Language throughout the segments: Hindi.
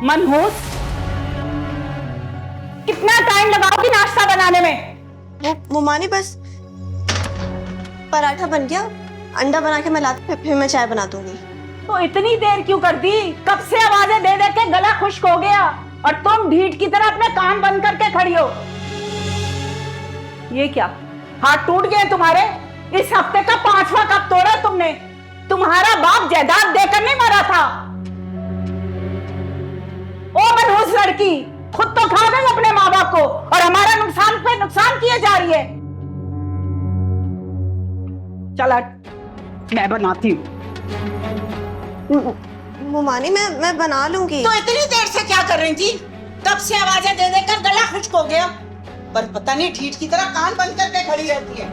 मनहूस, कितना टाइम लगाओगी नाश्ता बनाने में? मुमानी बस पराठा बन गया, अंडा बना के मैं लाती, फिर मैं चाय बना दूंगी। तो इतनी देर क्यों कर दी? कब से आवाजें दे दे के गला खुश्क हो गया और तुम ढीठ की तरह अपने कान बंद करके खड़ी हो। ये क्या, हाथ टूट गए तुम्हारे? इस हफ्ते का 5वां कप तोड़ा तुमने। तुम्हारा बाप जायदाद देकर नहीं मरा था। ओ मनहूस लड़की, खुद तो खा गई अपने माँ बाप को और हमारा नुकसान पे नुकसान किए जा रही है। चल मैं बनाती हूँ। मुमानी मैं बना लूंगी। तो इतनी देर से क्या कर रही थी? कब से आवाजें दे देकर गला खुश्क हो गया, पर पता नहीं ढीठ की तरह कान बंद करके खड़ी रहती है।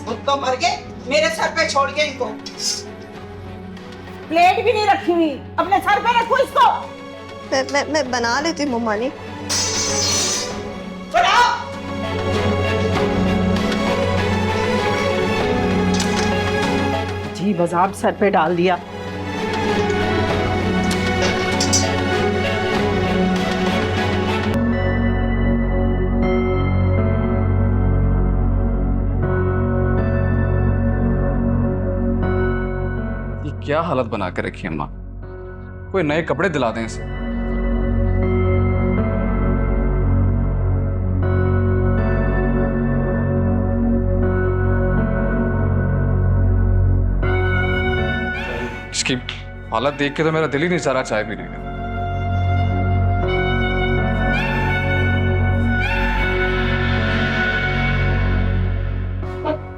खुद तो मर गए, मेरे सर पे छोड़ के इनको। प्लेट भी नहीं रखी हुई, अपने सर पे रखो इसको। मैं बना लेती हूँ मुमानी। बनाओ। जी बजाब सर पे डाल दिया। क्या हालत बना के रखी है अम्मा? कोई नए कपड़े दिला दें इसे। इसकी हालत देख के तो मेरा दिल ही नहीं चाह रहा चाय पीने का।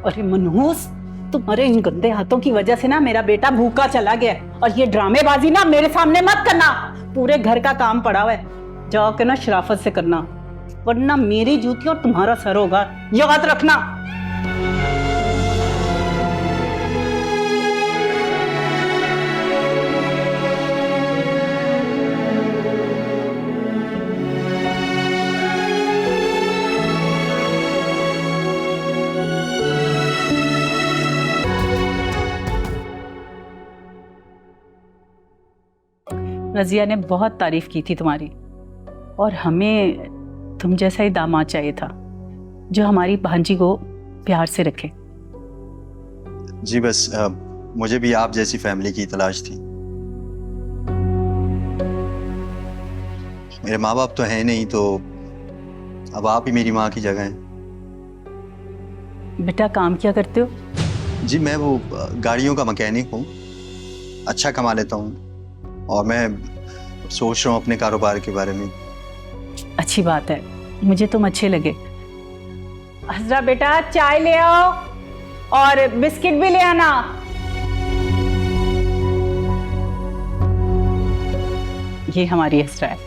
अरे मनहूस, तुम्हारे इन गंदे हाथों की वजह से ना मेरा बेटा भूखा चला गया और ये ड्रामेबाजी ना मेरे सामने मत करना। पूरे घर का काम पड़ा हुआ है, जाओ के ना शराफत से करना, वरना मेरी जूती और तुम्हारा सर होगा, याद रखना। रजिया ने बहुत तारीफ की थी तुम्हारी, और हमें तुम जैसा ही दामाद चाहिए था जो हमारी भांजी को प्यार से रखे। जी बस मुझे भी आप जैसी फैमिली की तलाश थी। मेरे माँ बाप तो हैं नहीं, तो अब आप ही मेरी माँ की जगह हैं। बेटा काम क्या करते हो? जी मैं वो गाड़ियों का मैकेनिक हूँ, अच्छा कमा लेता हूँ, और मैं सोच रहा हूँ अपने कारोबार के बारे में। अच्छी बात है, मुझे तुम अच्छे लगे। हजरा बेटा चाय ले आओ और बिस्किट भी ले आना। ये हमारी हजरा है।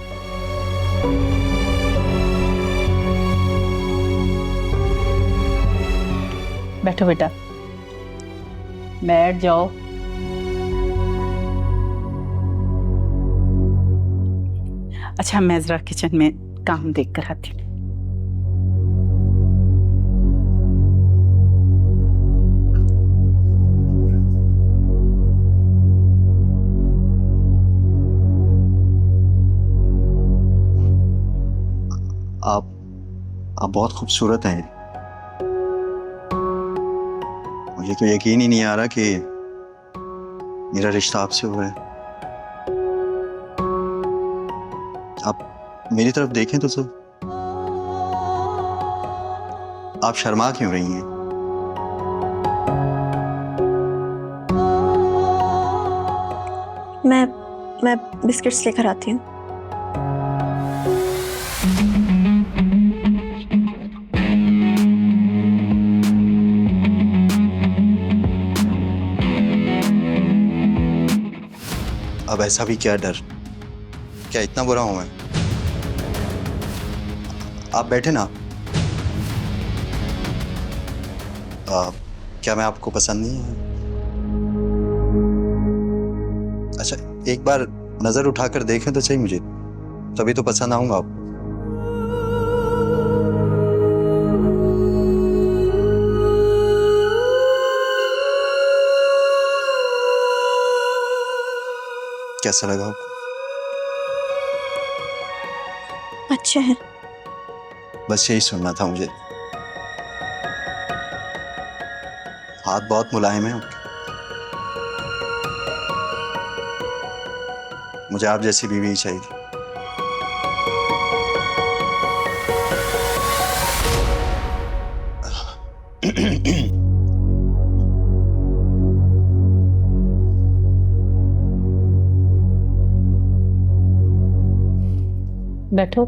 बैठो बेटा, बैठ जाओ। अच्छा मैं जरा किचन में काम देख कर आती हूँ। आप बहुत खूबसूरत हैं। मुझे तो यकीन ही नहीं आ रहा कि मेरा रिश्ता आपसे हुआ है। आप मेरी तरफ देखें तो सब, आप शर्मा क्यों रही हैं? मैं बिस्किट्स लेकर आती हूँ। अब ऐसा भी क्या डर, क्या इतना बुरा हूं मैं? आप बैठे ना। क्या मैं आपको पसंद नहीं है? अच्छा एक बार नजर उठाकर देखें तो सही मुझे, तभी तो पसंद आऊंगा आपको। कैसा लगा आपको? अच्छे हैं। बस यही सुनना था मुझे। हाथ बहुत मुलायम है आपके। मुझे आप जैसी बीवी ही चाहिए। बैठो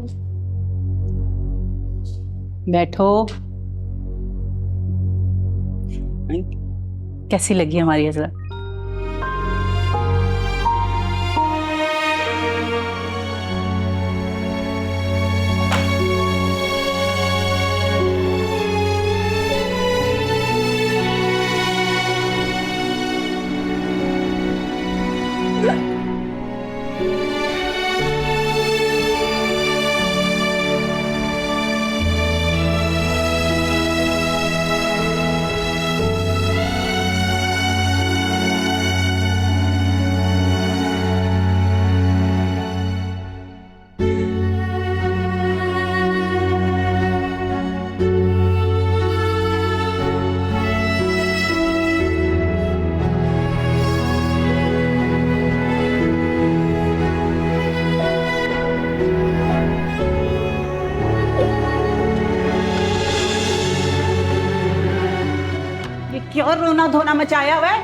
बैठो। कैसी लगी हमारी हजरत? क्या रोना धोना मचाया हुआ है?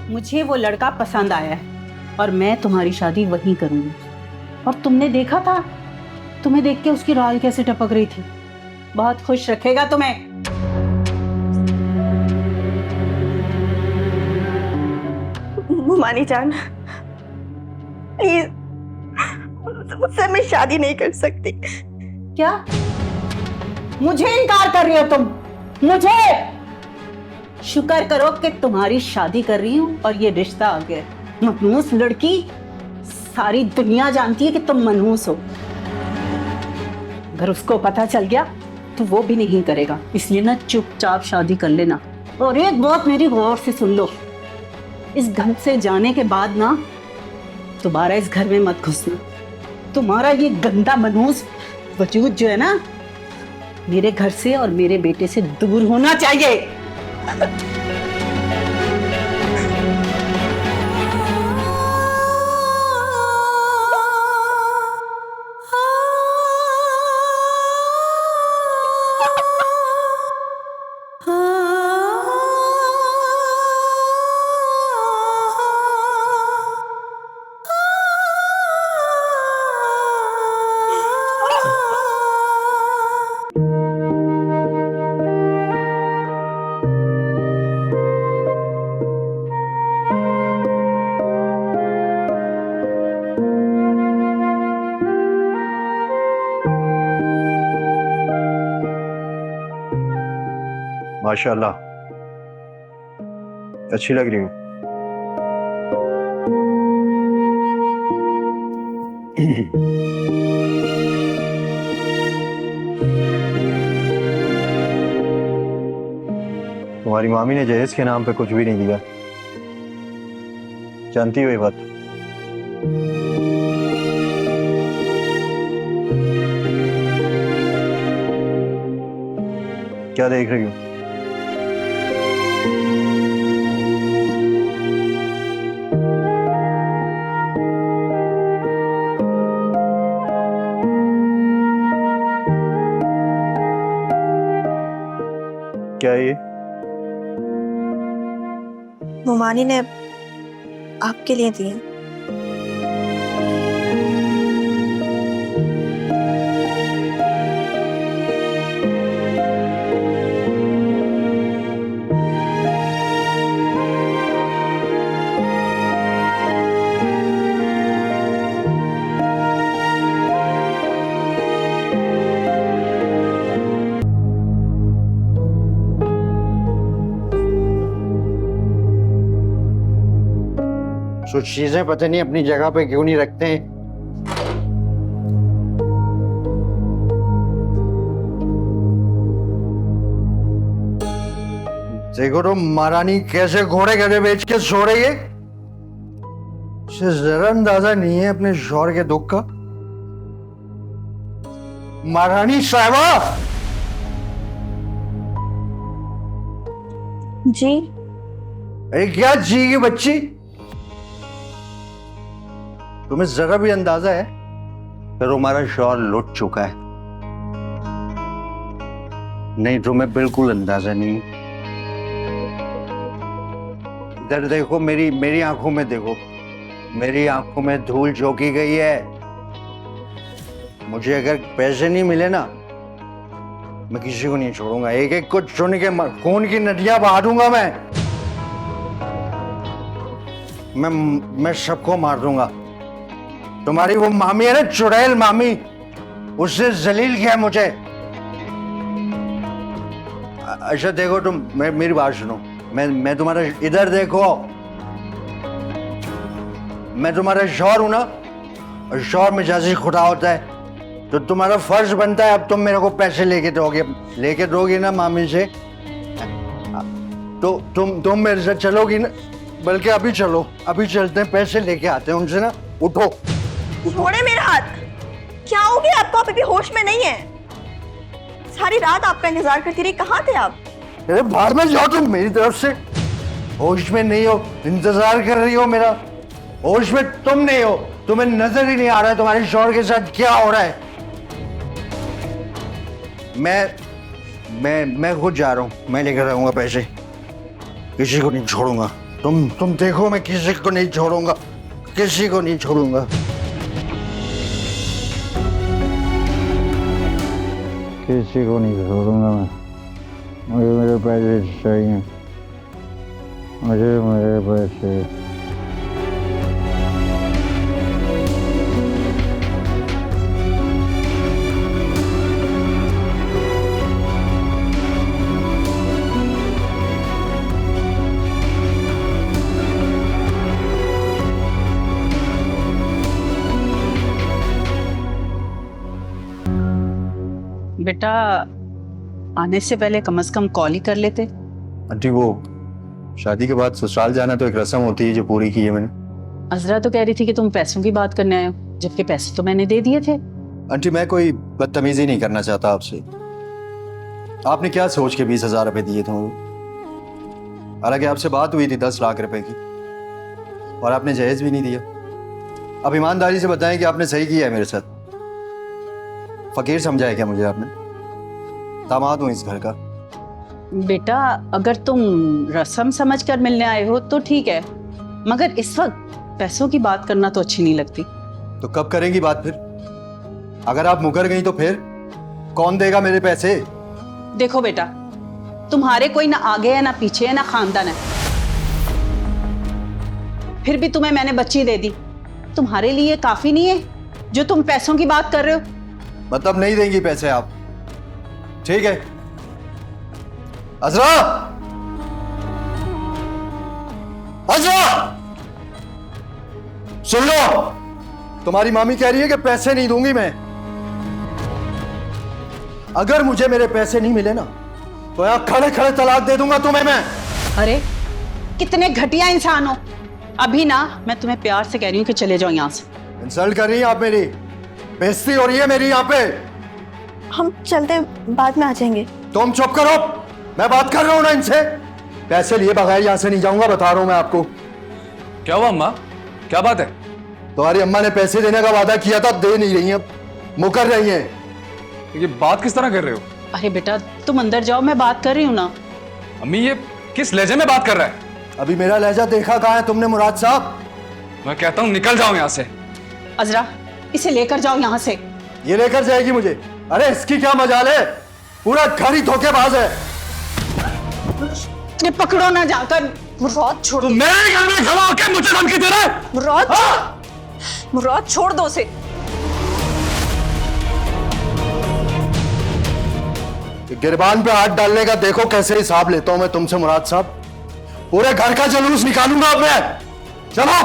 मुझे वो लड़का पसंद आया है और मैं तुम्हारी शादी वहीं करूंगी। और तुमने देखा था, तुम्हें देख के उसकी राल कैसे टपक रही थी। बहुत खुश रखेगा तुम्हें। मुमानी जान, प्लीज, मुझसे मैं शादी नहीं कर सकती। क्या मुझे इनकार कर रही हो तुम? मुझे शुक्र करो कि तुम्हारी शादी कर रही हूं और ये रिश्ता आ गया। मनहूस लड़की, सारी दुनिया जानती है कि तुम मनहूस हो। अगर उसको पता चल गया तो वो भी नहीं करेगा। इसलिए ना चुपचाप शादी कर लेना। और एक बात मेरी गौर से सुन लो, इस घर से जाने के बाद ना दोबारा इस घर में मत घुसना। तुम्हारा ये गंदा मनहूस वजूद जो है ना, मेरे घर से और मेरे बेटे से दूर होना चाहिए। माशाल्लाह, अच्छी लग रही हूँ। तुम्हारी मामी ने जहेज के नाम पे कुछ भी नहीं दिया, जानती हो ये बात? क्या देख रही हो? क्या है ये? मुमानी ने आपके लिए दिए। कुछ चीजें पता नहीं अपनी जगह पे क्यों नहीं रखते हैं। देखो तो महारानी कैसे घोड़े गधे बेच के सो रही है। उसे जरा अंदाजा नहीं है अपने शौहर के दुख का। महारानी साहिबा। जी। अरे क्या जी की बच्ची, तुम्हें जरा भी अंदाजा है फिर हमारा शौहर लुट चुका है? नहीं, तुम्हें बिल्कुल अंदाजा नहीं। इधर देखो, मेरी आंखों में देखो, मेरी आंखों में धूल झोंकी गई है। मुझे अगर पैसे नहीं मिले ना, मैं किसी को नहीं छोड़ूंगा। एक एक को चुन के खून की नदियां बहा दूंगा। मैं सबको मार दूंगा। तुम्हारी वो मामी है ना, चुड़ैल मामी, उससे जलील किया मुझे। अच्छा देखो, तुम मेरी बात सुनो। मैं तुम्हारा, इधर देखो, मैं तुम्हारा शौहर हूं ना, और शौहर मिजाजी खुदा होता है, तो तुम्हारा फर्ज बनता है अब तुम मेरे को पैसे लेके दोगी ना मामी से, तो तुम मेरे साथ चलोगी ना? बल्कि अभी चलो, अभी चलते हैं, पैसे लेके आते हैं उनसे ना। उठो। छोड़े मेरा हाथ। क्या हो गया आपको? आप अभी होश में नहीं है। सारी रात आपका इंतजार करती रही, कहाँ थे आप? अरे बाहर में जाओ तुम मेरी तरफ से। होश में नहीं हो, इंतजार कर रही हो मेरा। होश में तुम नहीं हो, तुम्हें नजर ही नहीं आ रहा है तुम्हारे शौहर के साथ क्या हो रहा है। मैं खुद जा रहा हूं, मैं लेकर आऊंगा पैसे। किसी को नहीं छोड़ूंगा। तुम देखो, मैं किसी को नहीं छोड़ूंगा, किसी को नहीं छोड़ूंगा। किसी को नहीं छोड़ूंगा मैं। मुझे मेरे पैसे चाहिए, मुझे मेरे पैसे। बेटा, आने से पहले कम से कम कॉल ही कर लेते। आंटी, वो शादी के बाद ससुराल जाना तो एक रस्म होती है जो पूरी की है मैंने। अजरा तो कह रही थी कि तुम पैसों की बात करने आए हो, जबकि पैसे तो मैंने दे दिए थे। आंटी, मैं कोई बदतमीजी नहीं करना चाहता आपसे। आपने क्या सोच के 20,000 रुपए दिए थे? हालांकि आपसे बात हुई थी 10 लाख रुपए की, और आपने जहेज भी नहीं दिया। अब ईमानदारी से बताएं कि आपने सही किया है मेरे साथ। फकीर समझा है क्या मुझे आपने? दामाद हूं इस घर का। बेटा, अगर तुम रस्म समझकर मिलने आए हो तो ठीक है, मगर इस वक्त पैसों की बात करना तो अच्छी नहीं लगती। तो कब करेंगी बात फिर? अगर आप मुकर गई तो फिर कौन देगा मेरे पैसे? देखो बेटा, तुम्हारे कोई ना आगे है ना पीछे है ना खानदान है, फिर भी तुम्हें मैंने बच्ची दे दी। तुम्हारे लिए काफी नहीं है जो तुम पैसों की बात कर रहे हो? मतलब नहीं देंगी पैसे आप? ठीक है। अजरा, अजरा, सुन लो, तुम्हारी मामी कह रही है कि पैसे नहीं दूंगी मैं। अगर मुझे मेरे पैसे नहीं मिले ना, तो यहां खड़े खड़े तलाक दे दूंगा तुम्हें मैं। अरे कितने घटिया इंसान हो। अभी ना मैं तुम्हें प्यार से कह रही हूँ कि चले जाओ यहाँ से। इंसल्ट कर रही हैं आप मेरी, बेइज्जती हो रही है मेरी यहाँ पे। हम चलते, बाद में आ जाएंगे। तुम चुप करो, मैं बात कर रहा हूं ना इनसे। पैसे लिए बगैर यहां से नहीं जाऊंगा, बता रहा हूं मैं आपको। क्या हुआ अम्मा, क्या बात है? तुम्हारी अम्मा ने पैसे देने का वादा किया था, दे नहीं रही हैं, मुकर रही हैं। ये बात किस तरह कर रहे हो? अरे बेटा, तुम अंदर जाओ, मैं बात कर रही हूँ ना। अम्मी, ये किस लहजे में बात कर रहा है? अभी मेरा लहजा देखा कहाँ है तुमने मुराद साहब? मैं कहता हूँ निकल जाओ यहाँ से। अजरा, इसे लेकर जाओ यहाँ से। ये लेकर जाएगी मुझे? अरे इसकी क्या मजाल है, पूरा घर ही धोखेबाज है। ये पकड़ो ना जाकर। मुराद छोड़। तो मेरे घर में खड़ा होकर मुझे धमकी दे रहा है? मुराद छोड़ दो उसे। गिरबान पे हाथ डालने का देखो कैसे हिसाब लेता हूं मैं तुमसे मुराद साहब। पूरे घर का जुलूस निकालूंगा अब मैं। चलो।